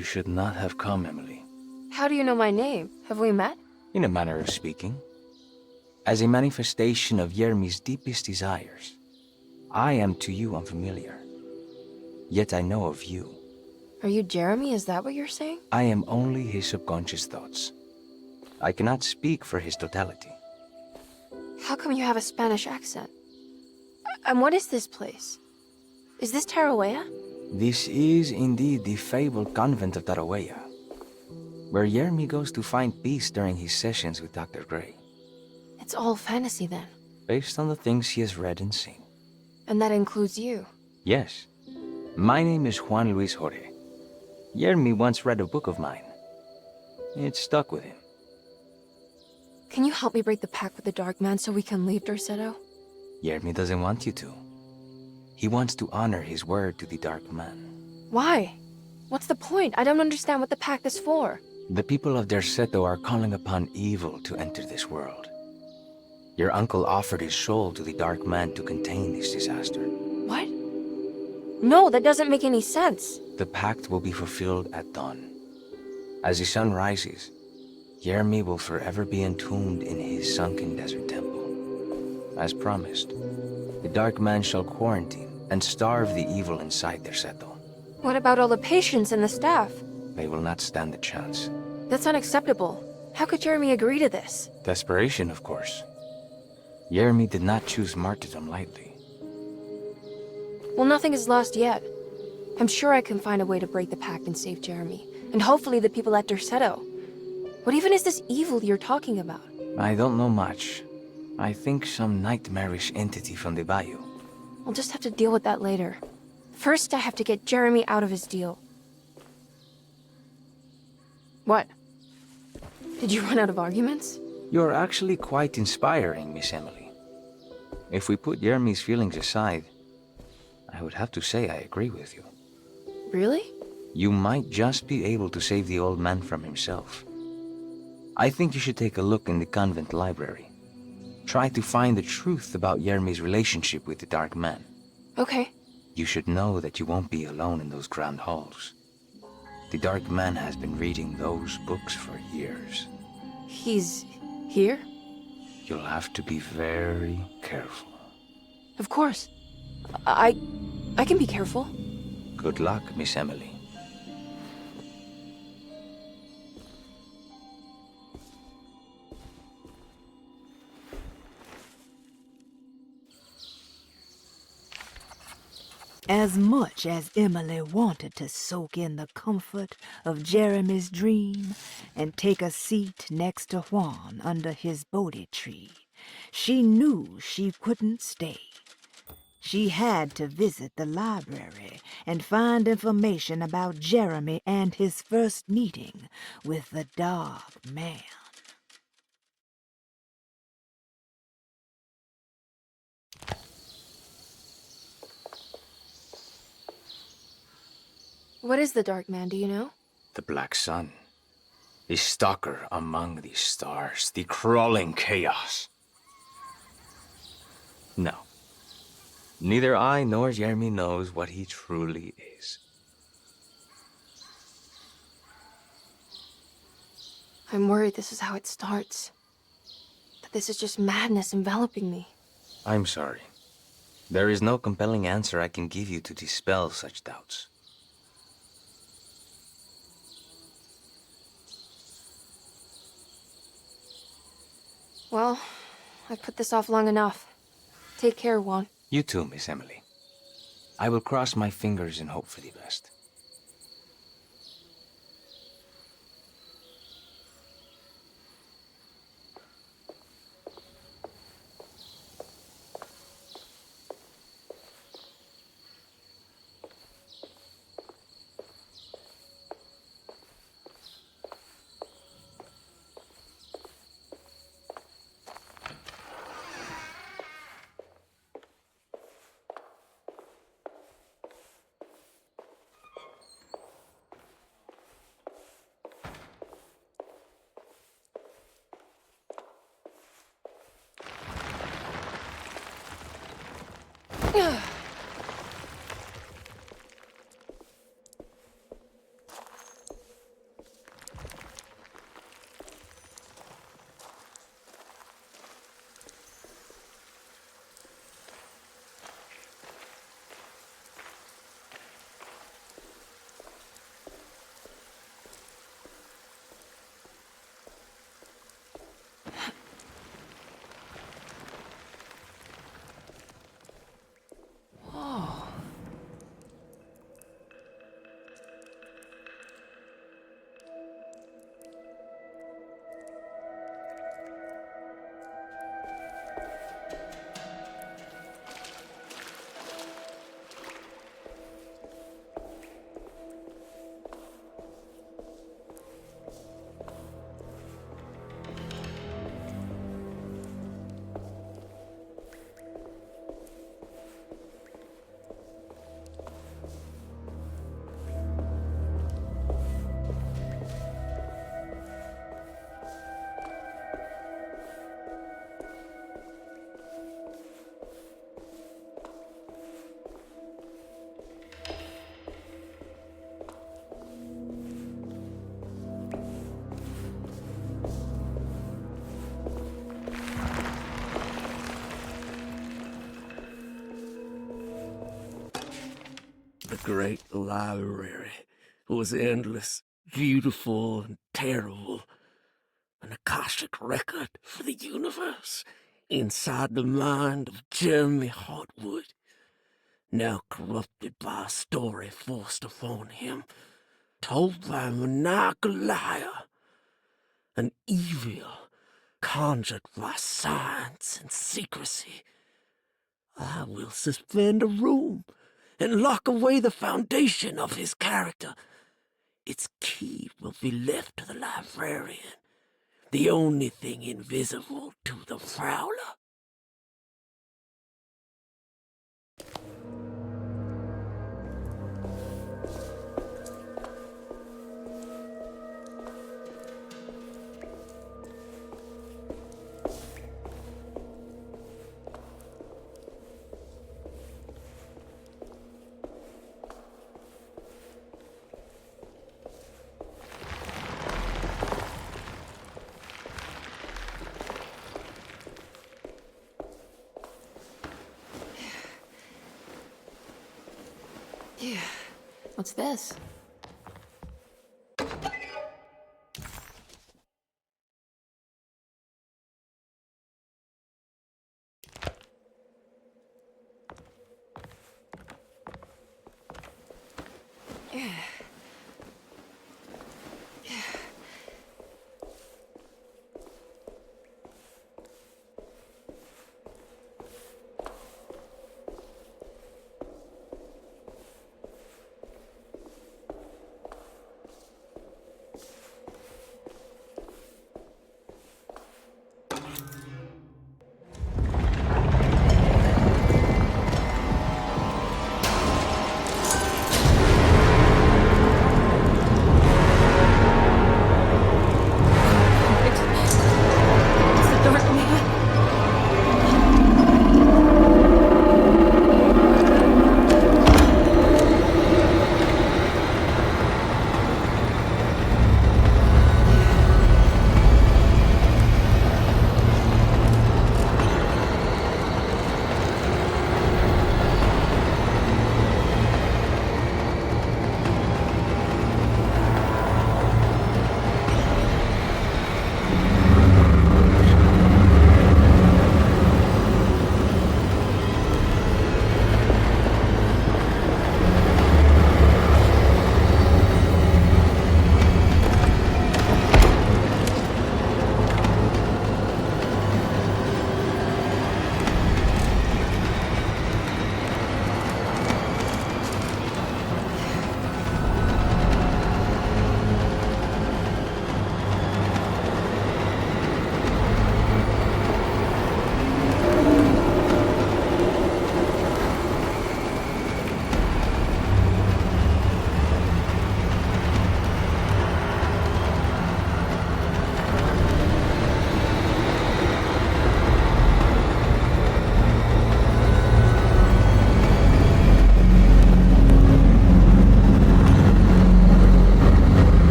You should not have come, Emily. How do you know my name? Have we met? In a manner of speaking. As a manifestation of Yermi's deepest desires, I am to you unfamiliar. Yet I know of you. Are you Jeremy? Is that what you're saying? I am only his subconscious thoughts. I cannot speak for his totality. How come you have a Spanish accent? And what is this place? Is this Tarawea? This is indeed the fabled convent of Tarawea, where Yermi goes to find peace during his sessions with Dr. Gray. It's all fantasy then. Based on the things he has read and seen. And that includes you. Yes. My name is Juan Luis Jorge. Yermi once read a book of mine. It stuck with him. Can you help me break the pact with the Dark Man so we can leave Dorsetto? Yermi doesn't want you to. He wants to honor his word to the Dark Man. Why? What's the point? I don't understand what the pact is for. The people of Dorsetto are calling upon evil to enter this world. Your uncle offered his soul to the Dark Man to contain this disaster. What? No, that doesn't make any sense. The pact will be fulfilled at dawn. As the sun rises, Yermi will forever be entombed in his sunken desert temple. As promised, the Dark Man shall quarantine and starve the evil inside Dorsetto. What about all the patients and the staff? They will not stand a chance. That's unacceptable. How could Jeremy agree to this? Desperation, of course. Yermi did not choose martyrdom lightly. Well, nothing is lost yet. I'm sure I can find a way to break the pact and save Jeremy. And hopefully the people at Dorsetto. What even is this evil you're talking about? I don't know much. I think some nightmarish entity from the bayou. I'll just have to deal with that later. First, I have to get Jeremy out of his deal. What? Did you run out of arguments? You're actually quite inspiring, Miss Emily. If we put Yermi's feelings aside, I would have to say I agree with you. Really? You might just be able to save the old man from himself. I think you should take a look in the convent library. Try to find the truth about Yermi's relationship with the Dark Man. Okay. You should know that you won't be alone in those grand halls. The Dark Man has been reading those books for years. He's here? You'll have to be very careful. Of course. I can be careful. Good luck, Miss Emily. As much as Emily wanted to soak in the comfort of Jeremy's dream and take a seat next to Juan under his Bodhi tree, she knew she couldn't stay. She had to visit the library and find information about Jeremy and his first meeting with the Dark Man. What is the Dark Man, do you know? The Black Sun. The stalker among the stars. The crawling chaos. No. Neither I nor Jeremy knows what he truly is. I'm worried this is how it starts. That this is just madness enveloping me. I'm sorry. There is no compelling answer I can give you to dispel such doubts. Well, I've put this off long enough. Take care, Juan. You too, Miss Emily. I will cross my fingers and hope for the best. great library was endless, beautiful, and terrible. An Akashic record for the universe inside the mind of Jeremy Hartwood, now corrupted by a story forced upon him, told by a maniacal liar, an evil conjured by science and secrecy. I will suspend a room and lock away the foundation of his character. Its key will be left to the librarian, the only thing invisible to the prowler. What's this?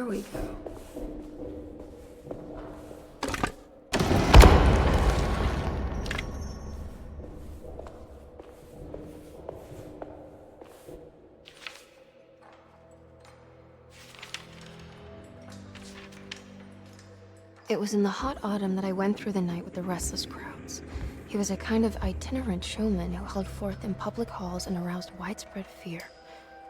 Here we go. It was in the hot autumn that I went through the night with the restless crowds. He was a kind of itinerant showman who held forth in public halls and aroused widespread fear.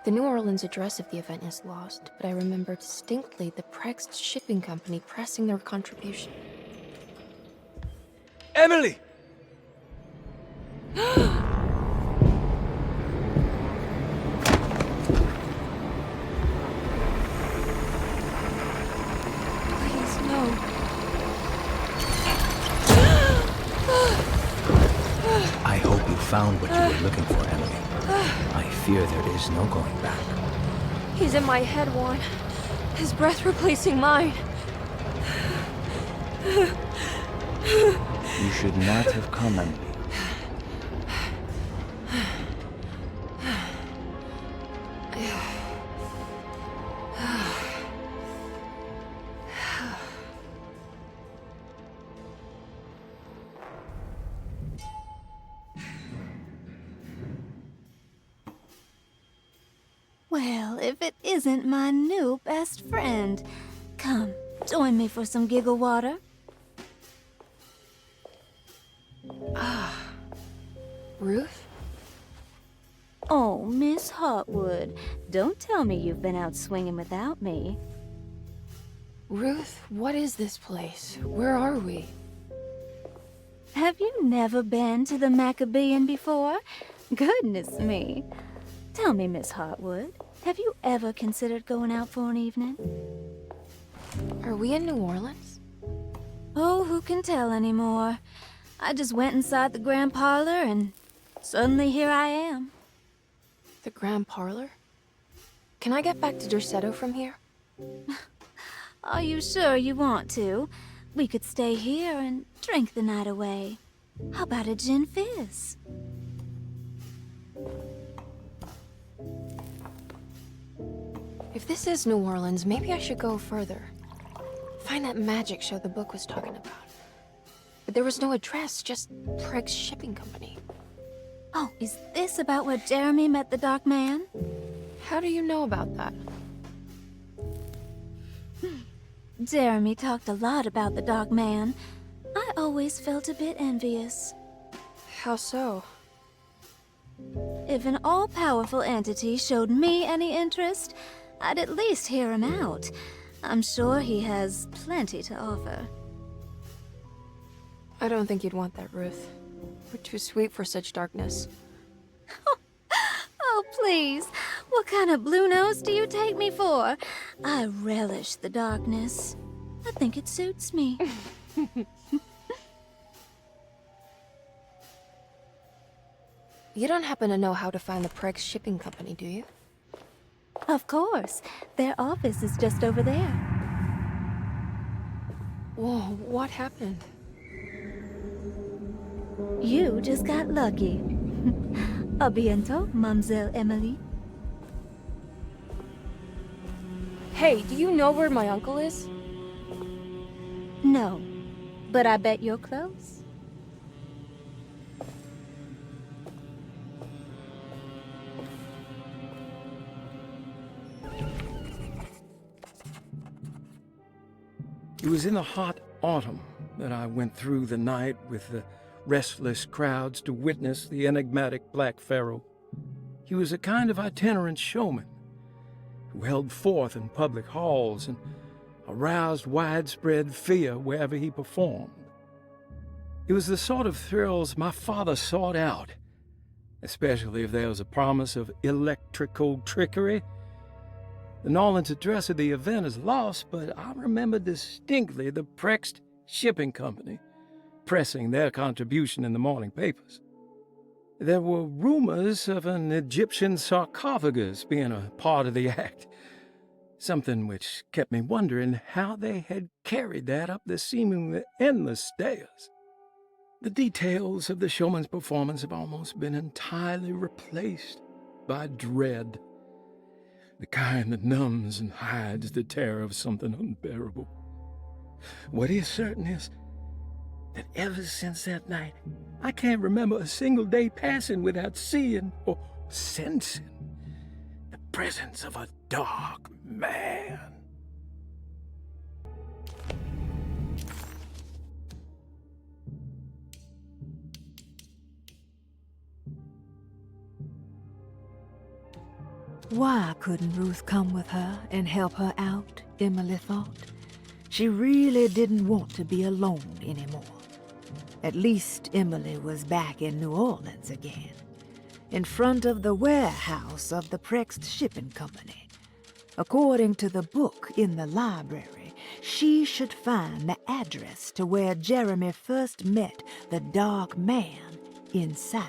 The New Orleans address of the event is lost, but I remember distinctly the Prext shipping company pressing their contribution. Emily! Please, no. I hope you found what you were looking for, Emily. I fear there is no going back. He's in my head, Juan. His breath replacing mine. You should not have come, Emily. Well, if it isn't my new best friend. Come, join me for some giggle water. Ruth? Oh, Miss Hartwood, don't tell me you've been out swinging without me. Ruth, what is this place? Where are we? Have you never been to the Maccabean before? Goodness me. Tell me, Miss Hartwood, have you ever considered going out for an evening? Are we in New Orleans? Oh, who can tell anymore? I just went inside the grand parlor and suddenly here I am. The Grand Parlor? Can I get back to Derceto from here? Are you sure you want to? We could stay here and drink the night away. How about a gin fizz? If this is New Orleans, maybe I should go further. Find that magic show the book was talking about. But there was no address, just Prext Shipping Company. Oh, is this about where Jeremy met the Dark Man? How do you know about that? Jeremy talked a lot about the Dark Man. I always felt a bit envious. How so? If an all-powerful entity showed me any interest, I'd at least hear him out. I'm sure he has plenty to offer. I don't think you'd want that, Ruth. We're too sweet for such darkness. Oh, please. What kind of blue nose do you take me for? I relish the darkness. I think it suits me. You don't happen to know how to find the Prext Shipping Company, do you? Of course. Their office is just over there. Whoa, what happened? You just got lucky. A bientôt, Mademoiselle Emily. Hey, do you know where my uncle is? No, but I bet you're close. It was in the hot autumn that I went through the night with the restless crowds to witness the enigmatic Black Pharaoh. He was a kind of itinerant showman who held forth in public halls and aroused widespread fear wherever he performed. It was the sort of thrills my father sought out, especially if there was a promise of electrical trickery. The Nolan's address of the event is lost, but I remember distinctly the Prext Shipping Company pressing their contribution in the morning papers. There were rumors of an Egyptian sarcophagus being a part of the act, something which kept me wondering how they had carried that up the seemingly endless stairs. The details of the showman's performance have almost been entirely replaced by dread. The kind that numbs and hides the terror of something unbearable. What is certain is that ever since that night, I can't remember a single day passing without seeing or sensing the presence of a dark man. Why couldn't Ruth come with her and help her out, Emily thought. She really didn't want to be alone anymore. At least Emily was back in New Orleans again, in front of the warehouse of the Prext Shipping Company. According to the book in the library, she should find the address to where Jeremy first met the dark man inside.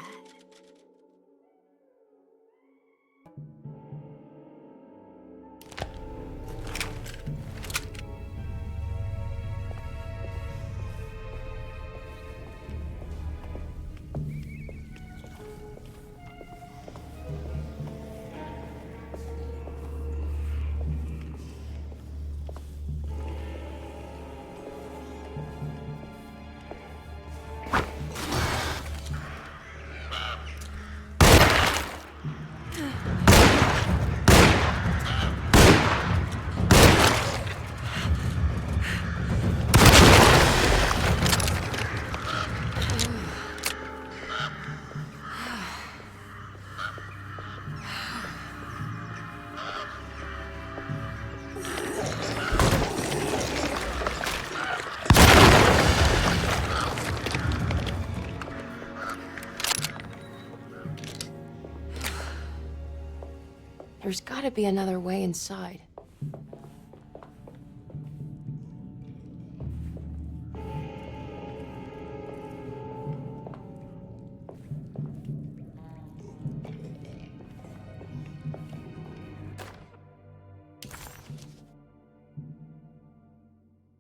There's gotta be another way inside.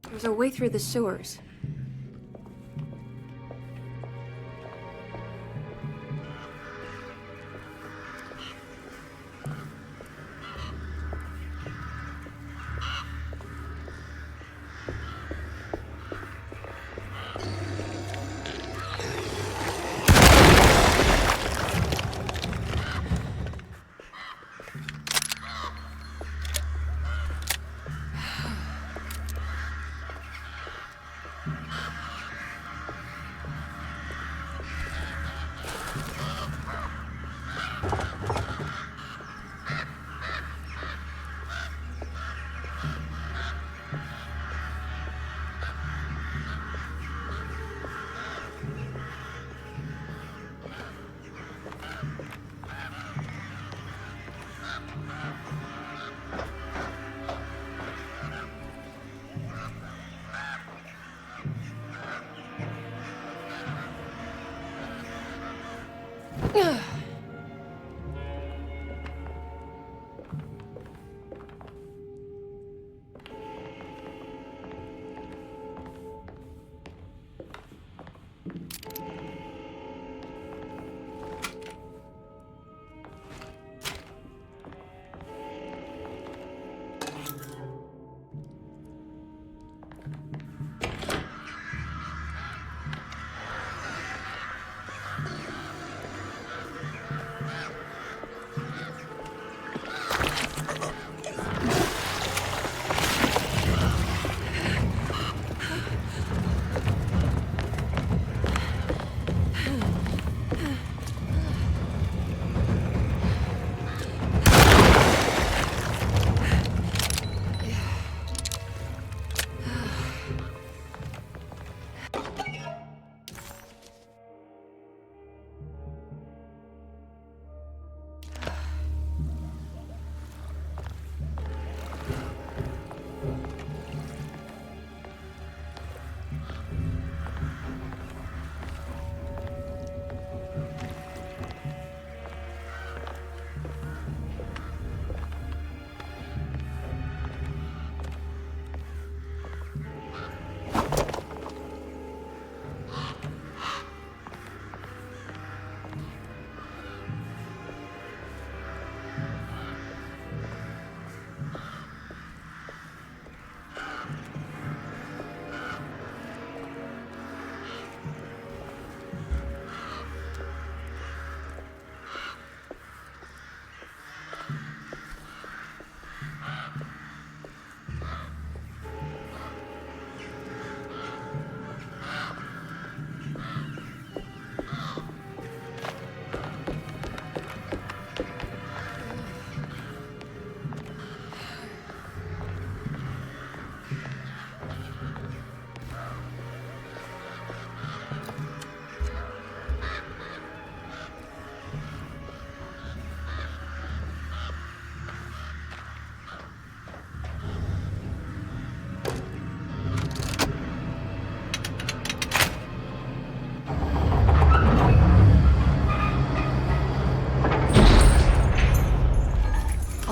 There's a way through the sewers.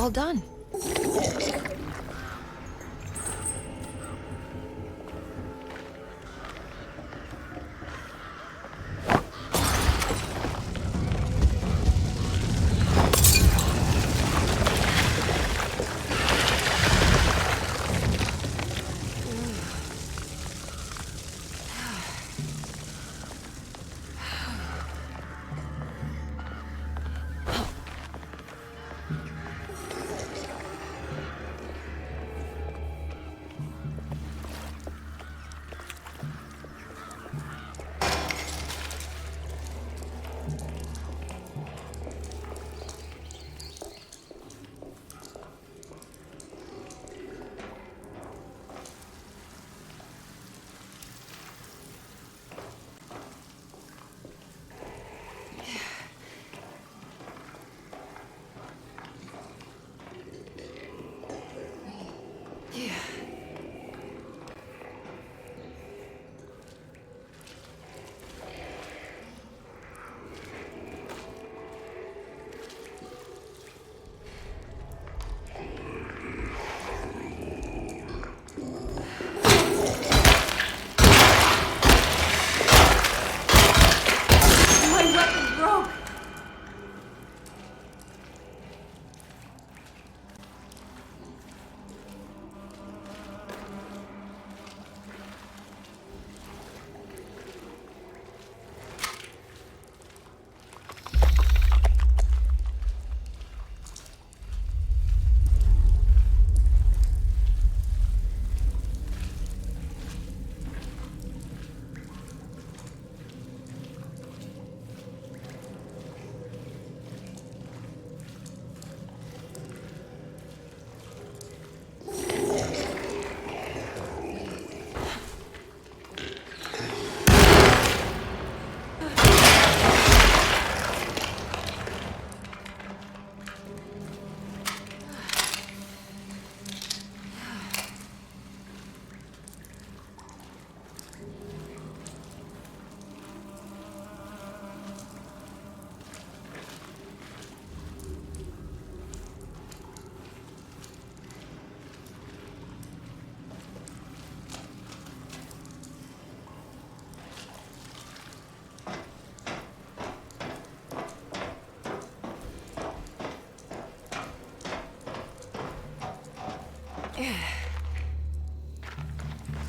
all done.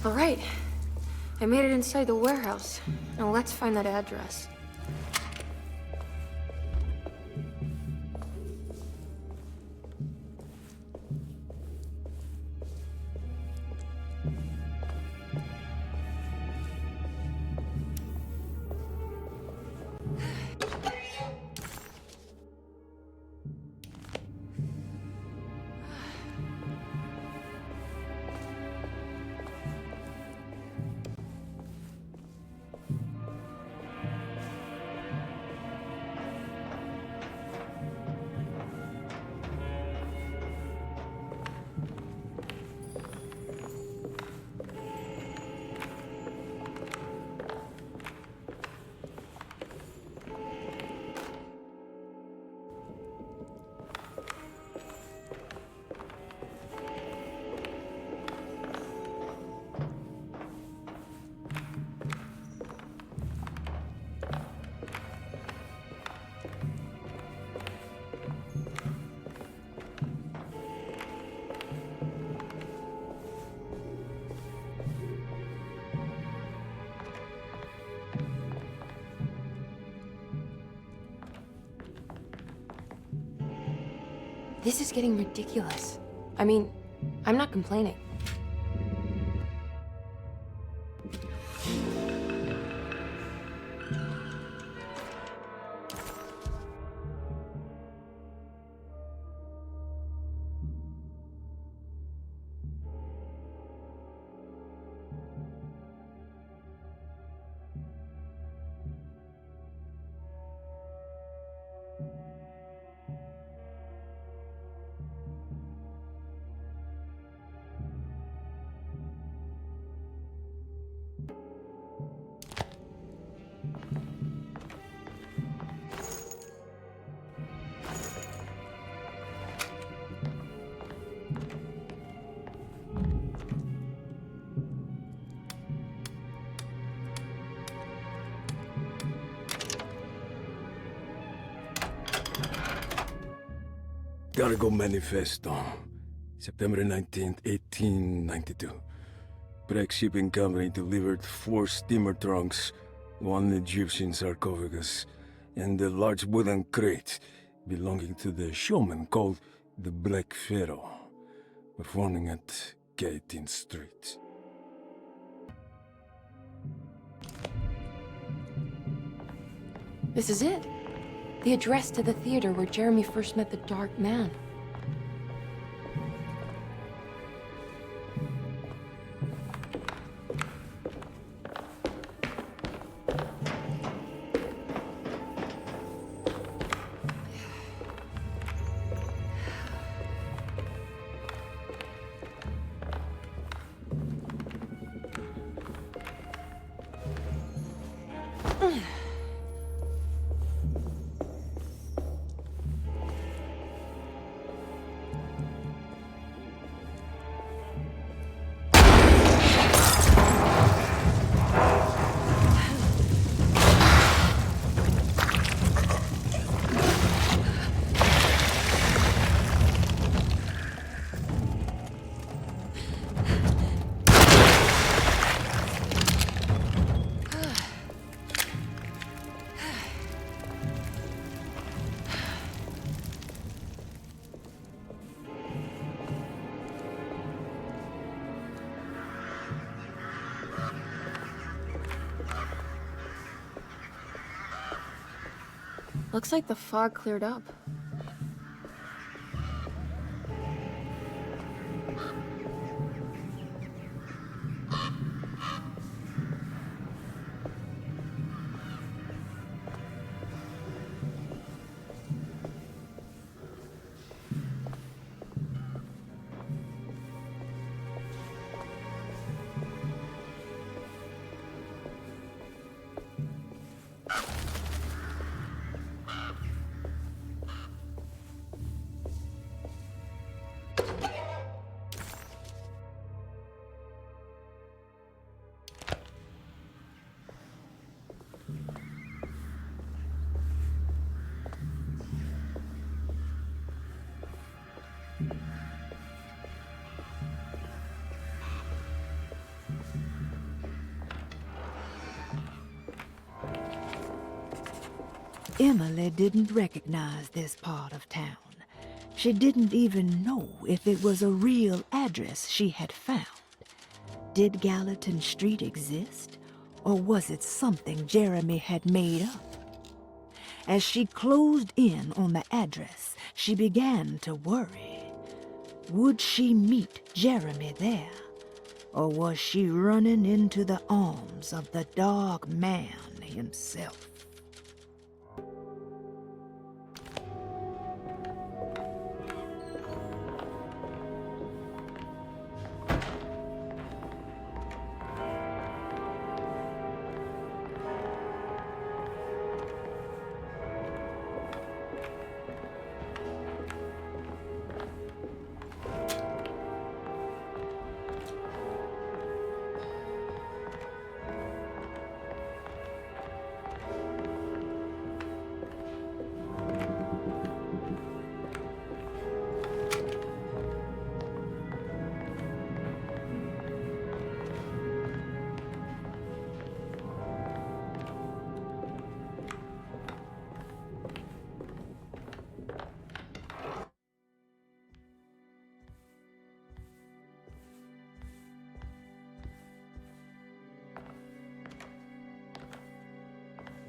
All right. I made it inside the warehouse. Now let's find that address. This is getting ridiculous. I mean, I'm not complaining. Cargo Manifesto, September 19th, 1892. Breck Shipping Company delivered 4 steamer trunks, 1 Egyptian sarcophagus, and a large wooden crate belonging to the showman called the Black Pharaoh, performing at 18th Street. This is it. The address to the theater where Jeremy first met the Dark Man. Looks like the fog cleared up. Emily didn't recognize this part of town. She didn't even know if it was a real address she had found. Did Gallatin Street exist, or was it something Jeremy had made up? As she closed in on the address, she began to worry. Would she meet Jeremy there, or was she running into the arms of the Dark Man himself?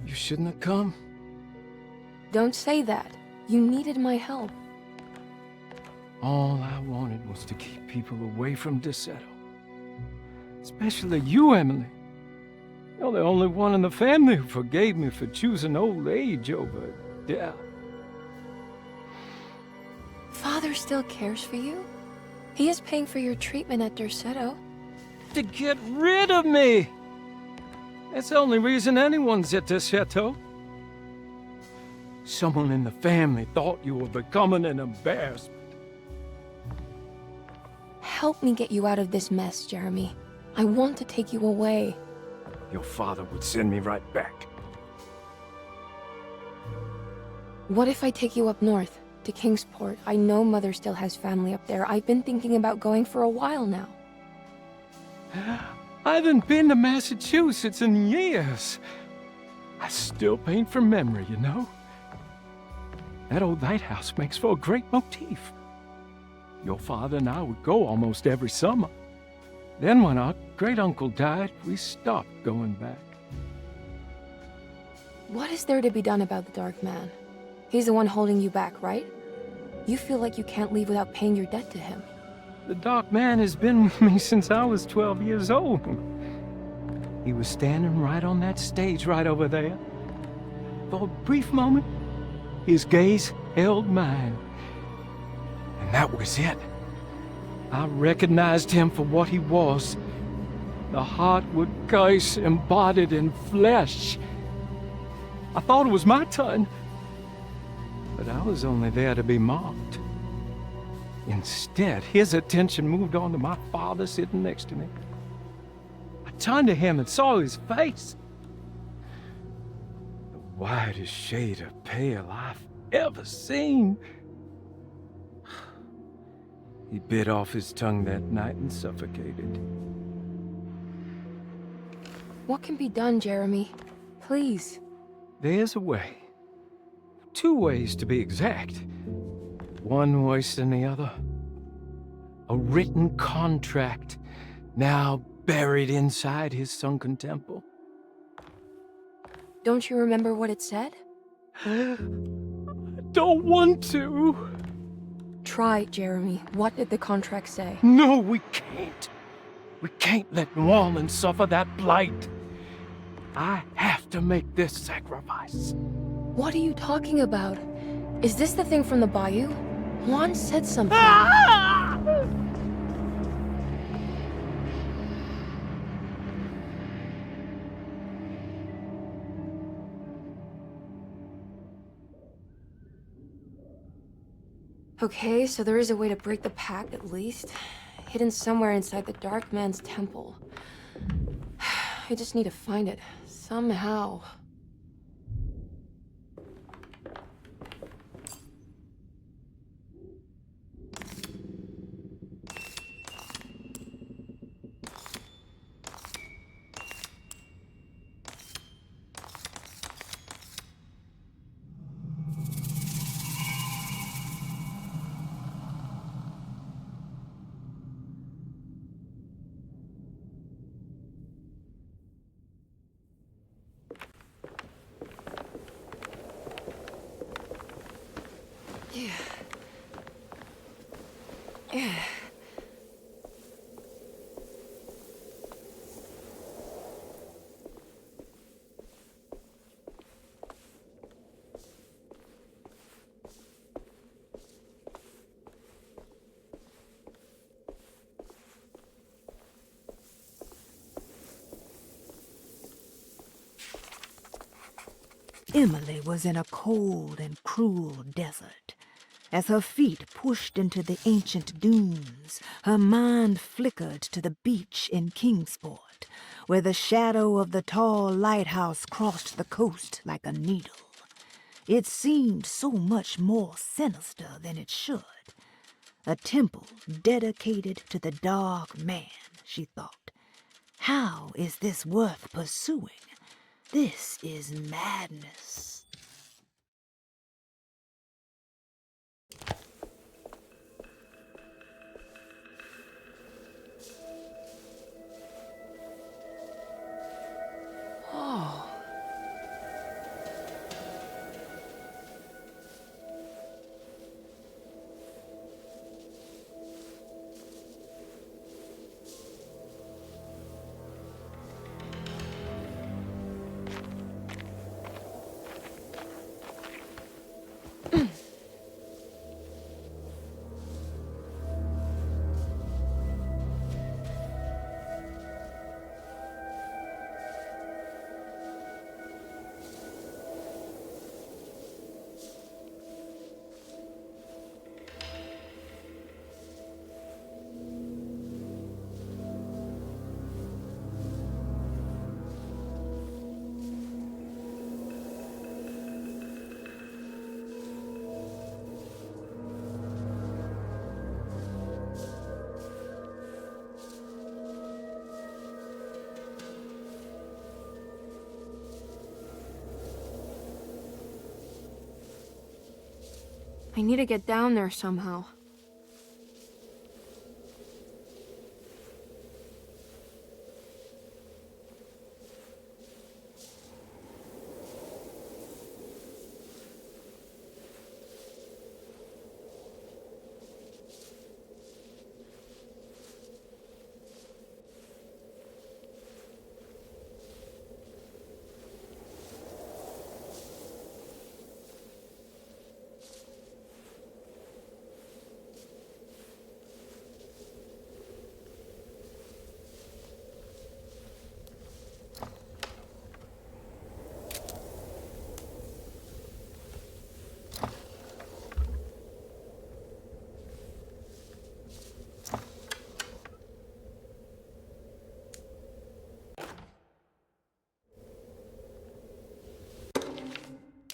You shouldn't have come. Don't say that. You needed my help. All I wanted was to keep people away from Desetto. Especially you, Emily. You're the only one in the family who forgave me for choosing old age over death. Father still cares for you? He is paying for your treatment at Derceto. To get rid of me! That's the only reason anyone's at Desetto. Someone in the family thought you were becoming an embarrassment. Help me get you out of this mess, Jeremy. I want to take you away. Your father would send me right back. What if I take you up north? To Kingsport. I know Mother still has family up there. I've been thinking about going for a while now. I haven't been to Massachusetts in years. I still paint from memory, you know. That old lighthouse makes for a great motif. Your father and I would go almost every summer. Then when our great-uncle died, we stopped going back. What is there to be done about the Dark Man? He's the one holding you back, right? You feel like you can't leave without paying your debt to him. The Dark Man has been with me since I was 12 years old. He was standing right on that stage right over there. For a brief moment, his gaze held mine. And that was it. I recognized him for what he was. The Hartwood curse embodied in flesh. I thought it was my turn, but I was only there to be mocked. Instead, his attention moved on to my father sitting next to me. I turned to him and saw his face. The whitest shade of pale I've ever seen. He bit off his tongue that night and suffocated. What can be done, Jeremy? Please. There's a way. 2 ways to be exact. One worse than the other. A written contract now buried inside his sunken temple. Don't you remember what it said? I don't want to. Try, Jeremy. What did the contract say? No, we can't. We can't let New Orleans suffer that blight. I have to make this sacrifice. What are you talking about? Is this the thing from the bayou? Juan said something. Ah! Okay, so there is a way to break the pact at least. Hidden somewhere inside the Dark Man's temple. I just need to find it. Somehow. Yeah. Yeah. Emily was in a cold and cruel desert. As her feet pushed into the ancient dunes, her mind flickered to the beach in Kingsport, where the shadow of the tall lighthouse crossed the coast like a needle. It seemed so much more sinister than it should. A temple dedicated to the Dark Man, she thought. How is this worth pursuing? This is madness. Oh. I need to get down there somehow.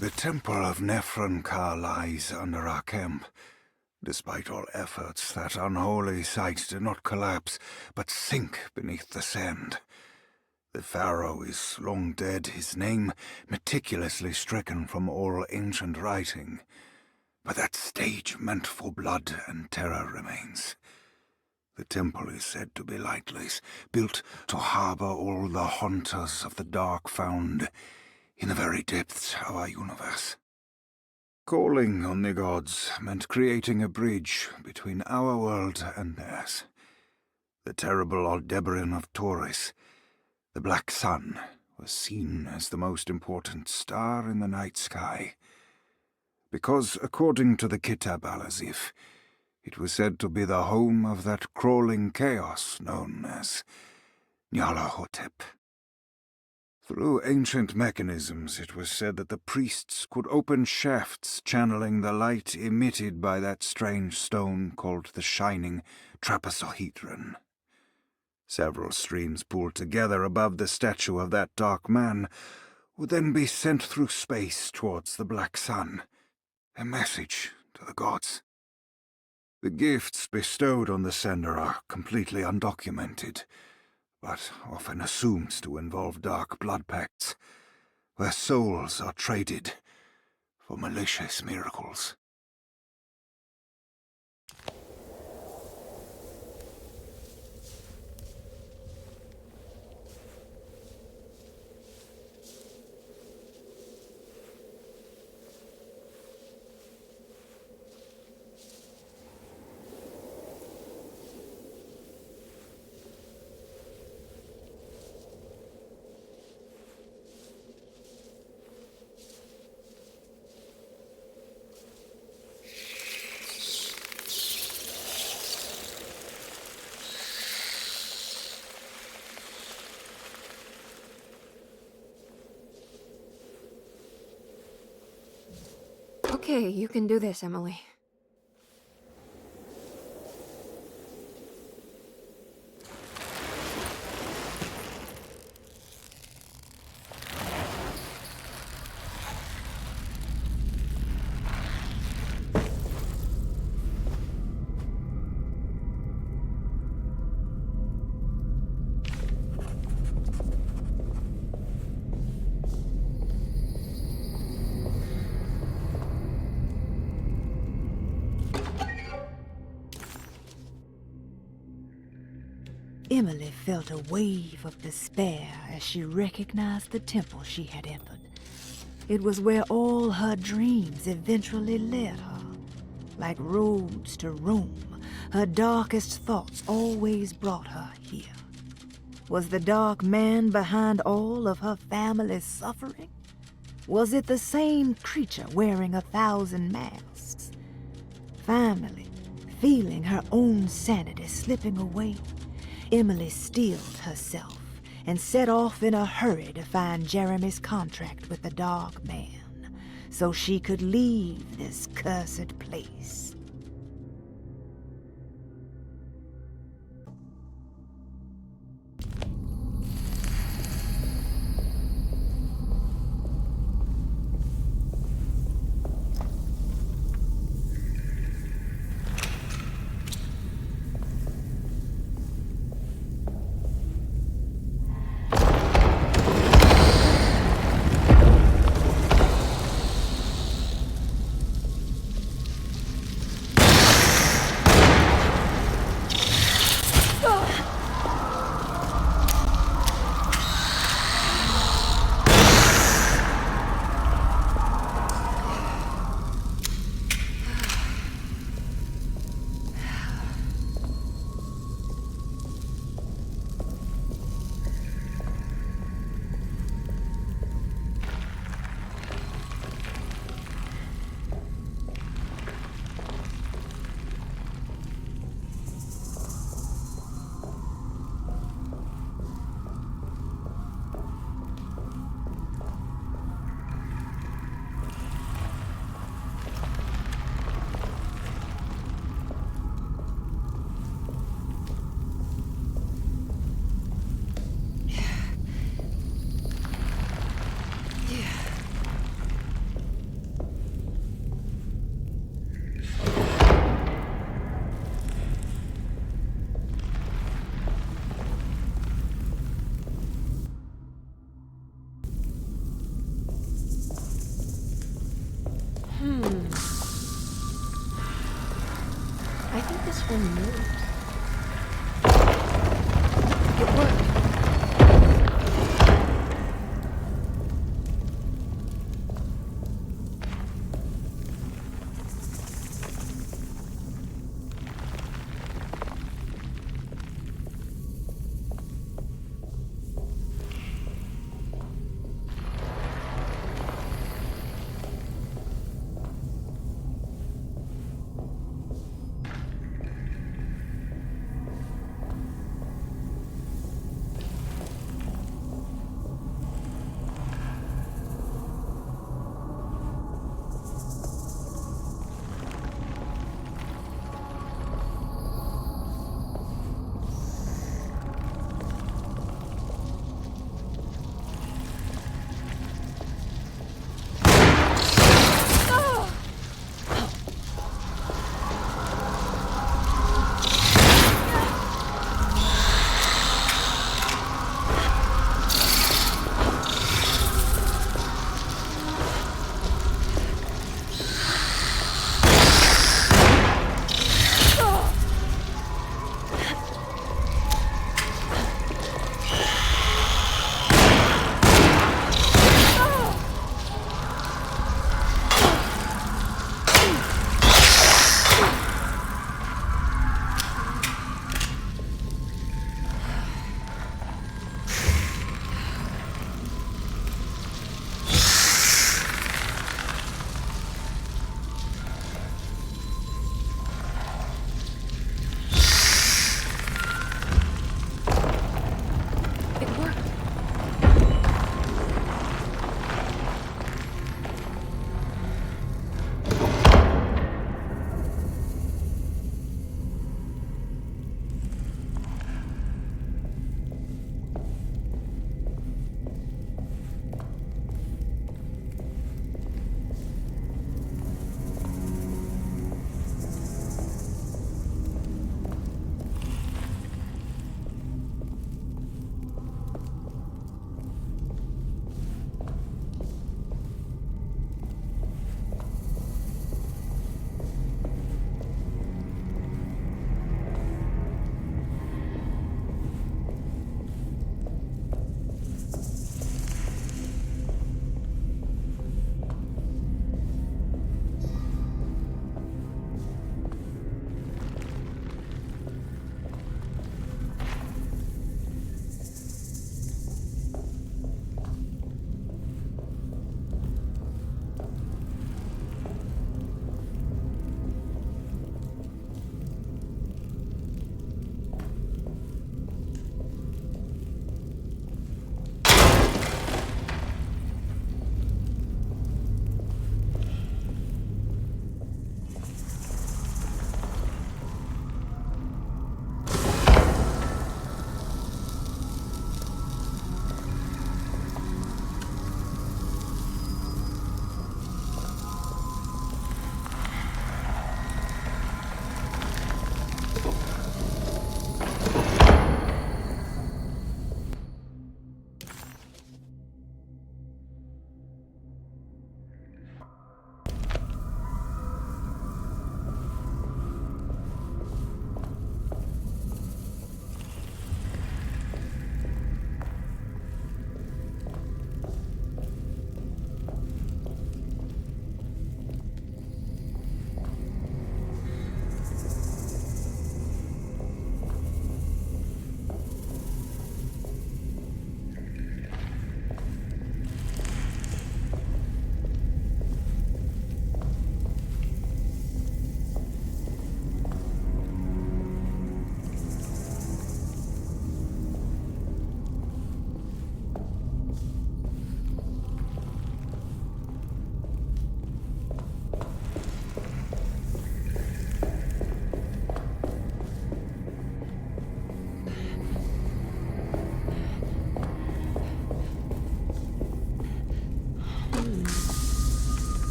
The Temple of Nephron-Ka lies under our camp. Despite all efforts, that unholy site did not collapse, but sink beneath the sand. The pharaoh is long dead, his name meticulously stricken from all ancient writing. But that stage meant for blood and terror remains. The temple is said to be lightless, built to harbor all the haunters of the dark found in the very depths of our universe. Calling on the gods meant creating a bridge between our world and theirs. The terrible Aldebaran of Taurus, the Black Sun, was seen as the most important star in the night sky, because, according to the Kitab al-Azif, it was said to be the home of that crawling chaos known as Nyarlathotep. Through ancient mechanisms, it was said that the priests could open shafts channeling the light emitted by that strange stone called the Shining Trapezohedron. Several streams pooled together above the statue of that dark man would then be sent through space towards the Black Sun, a message to the gods. The gifts bestowed on the sender are completely undocumented, but often assumed to involve dark blood pacts, where souls are traded for malicious miracles. Okay, you can do this, Emily. Emily felt a wave of despair as she recognized the temple she had entered. It was where all her dreams eventually led her. Like roads to Rome, her darkest thoughts always brought her here. Was the dark man behind all of her family's suffering? Was it the same creature wearing 1,000 masks? Finally, feeling her own sanity slipping away, Emily steeled herself and set off in a hurry to find Jeremy's contract with the Dark Man, so she could leave this cursed place. Oh no. It worked.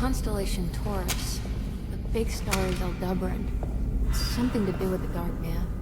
constellation Taurus. The big star is Aldebaran. Something to do with the Dark Man.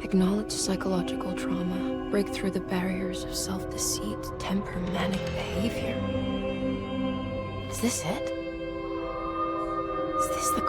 Acknowledge psychological trauma. Break through the barriers of self-deceit. Temper manic behavior. Is this it? Is this the